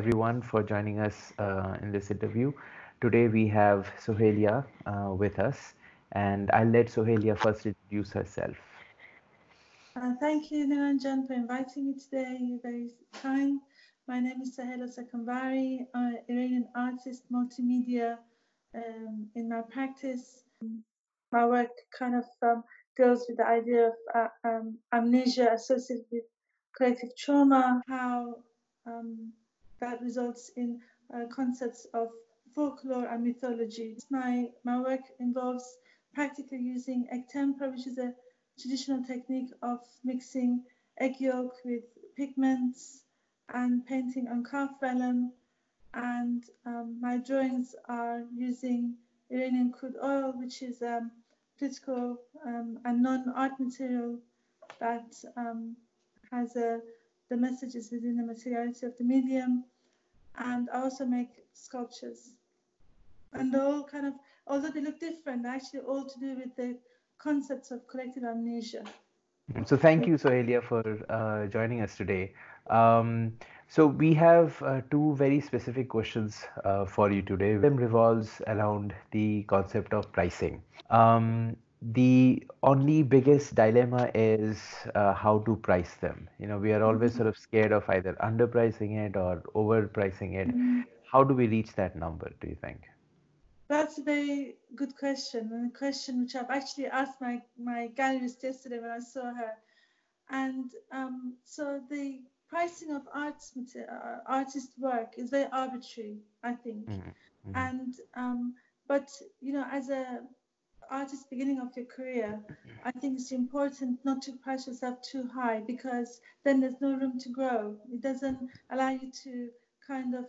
everyone for joining us in this interview. Today we have Soheila with us, and I'll let Soheila first introduce herself. Thank you, Niranjan, for inviting me today. You're very kind. My name is Soheila Sokhanvari, Iranian artist, multimedia in my practice. My work kind of deals with the idea of amnesia associated with collective trauma, how that results in concepts of folklore and mythology. My work involves practically using egg tempera, which is a traditional technique of mixing egg yolk with pigments and painting on calf vellum. And my drawings are using Iranian crude oil, which is political and non-art material that has the messages within the materiality of the medium. And I also make sculptures. And they're all kind of, although they look different, they're actually all to do with the concepts of collective amnesia. So thank you, Soheila, for joining us today. So we have two very specific questions for you today. One of them revolves around the concept of pricing. The only biggest dilemma is how to price them. We are always sort of scared of either underpricing it or overpricing it. How do we reach that number, do you think? That's a very good question, and a question which I've actually asked my gallerist yesterday when I saw her. And so the pricing of artist work is very arbitrary, I think. And but as a artist beginning of your career, I think it's important not to price yourself too high, because then there's no room to grow. It doesn't allow you to kind of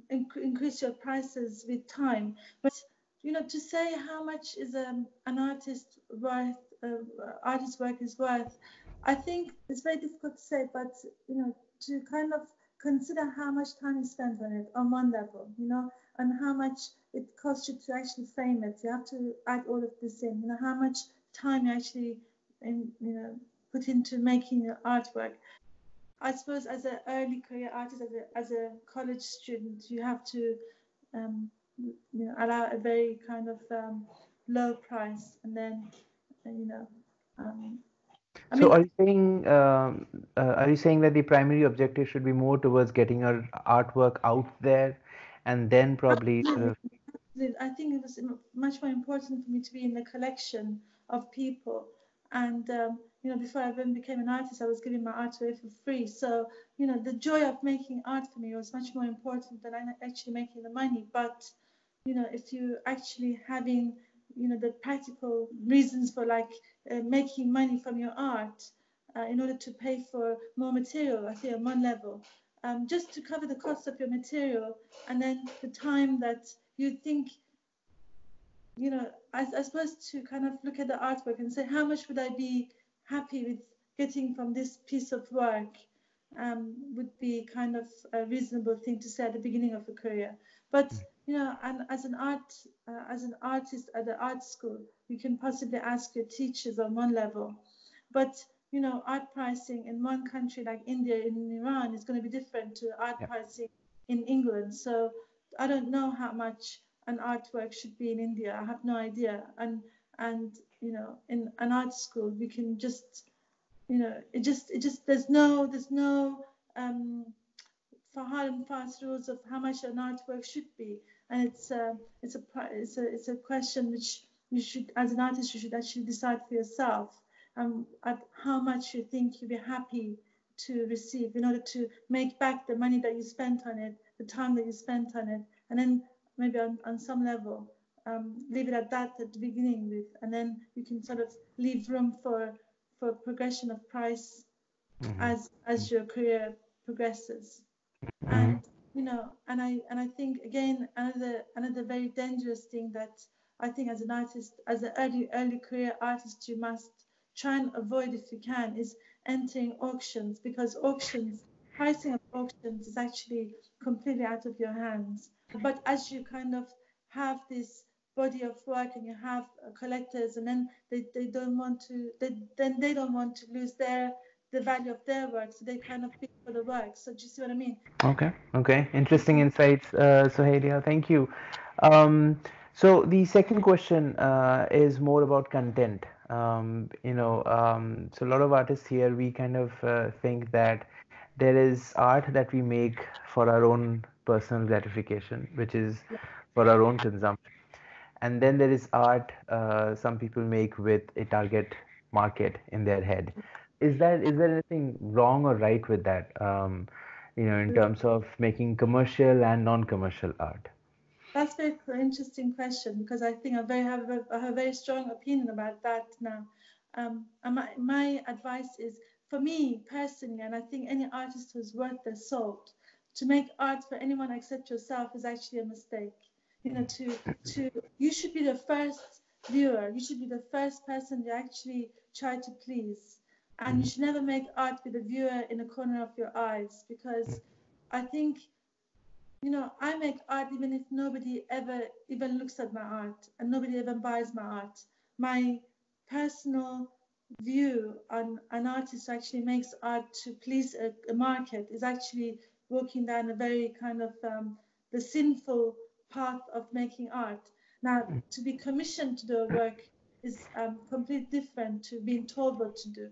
increase your prices with time. But to say how much is an artist worth, artist's work is worth, I think it's very difficult to say. But to kind of consider how much time you spend on it on one level, and how much it costs you to actually frame it. You have to add all of this in. How much time you actually put into making your artwork. I suppose as an early career artist, as a college student, you have to allow a very kind of low price, and then So are you saying that the primary objective should be more towards getting our artwork out there, and then probably sort of... I think it was much more important for me to be in the collection of people. And before I even became an artist, I was giving my art away for free. So the joy of making art for me was much more important than actually making the money. But if you actually having the practical reasons for making money from your art in order to pay for more material, I think on one level, just to cover the cost of your material, and then the time that you think, I suppose, to kind of look at the artwork and say, how much would I be happy with getting from this piece of work, would be kind of a reasonable thing to say at the beginning of a career. But and as an artist at the art school, you can possibly ask your teachers on one level. But art pricing in one country like India, in Iran, is going to be different to art pricing in England. So I don't know how much an artwork should be in India. I have no idea. And in an art school, we can just it just there's no for hard and fast rules of how much an artwork should be. And it's a question which you should, as an artist, you should actually decide for yourself, at how much you think you'll be happy to receive in order to make back the money that you spent on it, the time that you spent on it, and then maybe on some level leave it at that at the beginning with, and then you can sort of leave room for progression of price as your career progresses. And and I think, again, another very dangerous thing that I think as an artist, as an early career artist, you must try and avoid if you can, is entering auctions, because pricing of auctions is actually completely out of your hands. But as you kind of have this body of work, and you have collectors, and then they don't want to lose the value of their work, so they kind of pick for the work. So do you see what I mean? Okay, okay. Interesting insights, Sohelia. Thank you. Um, so the second question is more about content. So a lot of artists here, we kind of think that there is art that we make for our own personal gratification, which is Yeah. for our own consumption. And then there is art some people make with a target market in their head. Is there anything wrong or right with that? In terms of making commercial and non-commercial art. That's a very interesting question because I think I have a very strong opinion about that now. And my advice is for me personally, and I think any artist who's worth their salt, to make art for anyone except yourself is actually a mistake. To you should be the first viewer. You should be the first person you actually try to please, and you Mhm. should never make art with the viewer in the corner of your eyes because I think I make art even if nobody ever even looks at my art and nobody even buys my art. My personal view on an artist who actually makes art to please a market is actually walking down a very kind of the sinful path of making art. Now, to be commissioned to do a work is completely different to being told what to do.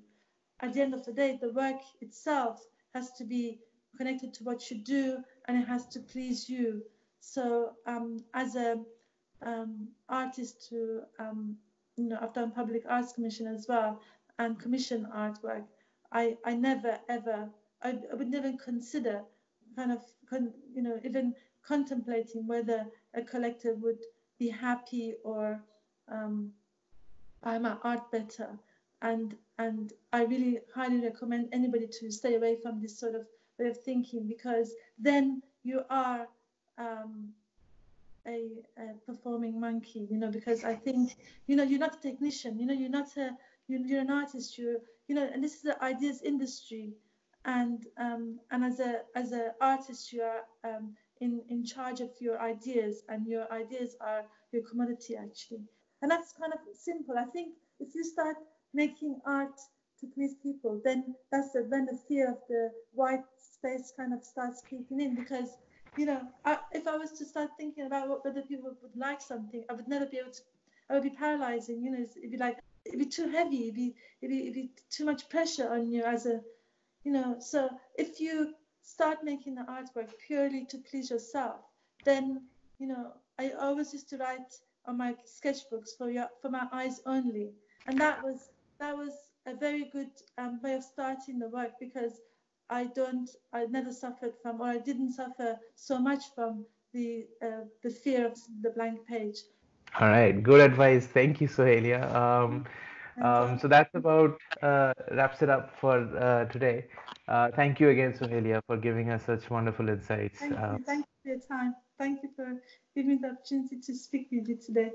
At the end of the day, the work itself has to be connected to what you do and it has to please you. So, as a artist who, I've done public arts commission as well and commission artwork, I never ever, I would never consider kind of, even contemplating whether a collector would be happy or um, buy my art better. And I really highly recommend anybody to stay away from this sort of way of thinking because then you are um, a performing monkey, because I think, you're not a technician, you're not you're an artist, and this is the ideas industry, and as a artist, you are in charge of your ideas, and your ideas are your commodity actually, and that's kind of simple. I think if you start making art to please people, then when the fear of the white space kind of starts kicking in because if I was to start thinking about whether people would like something, I would never be able to. I would be paralyzing. It'd be like it'd be too heavy. It'd be too much pressure on you as a. So if you start making the artwork purely to please yourself, then I always used to write on my sketchbooks for my eyes only, and that was a very good way of starting the work because I never suffered from, or I didn't suffer so much from the fear of the blank page. All right, good advice. Thank you, Sohelia. And So that's about wraps it up for today. Thank you again, Sohelia, for giving us such wonderful insights. thank you for your time. Thank you for giving me the opportunity to speak with you today.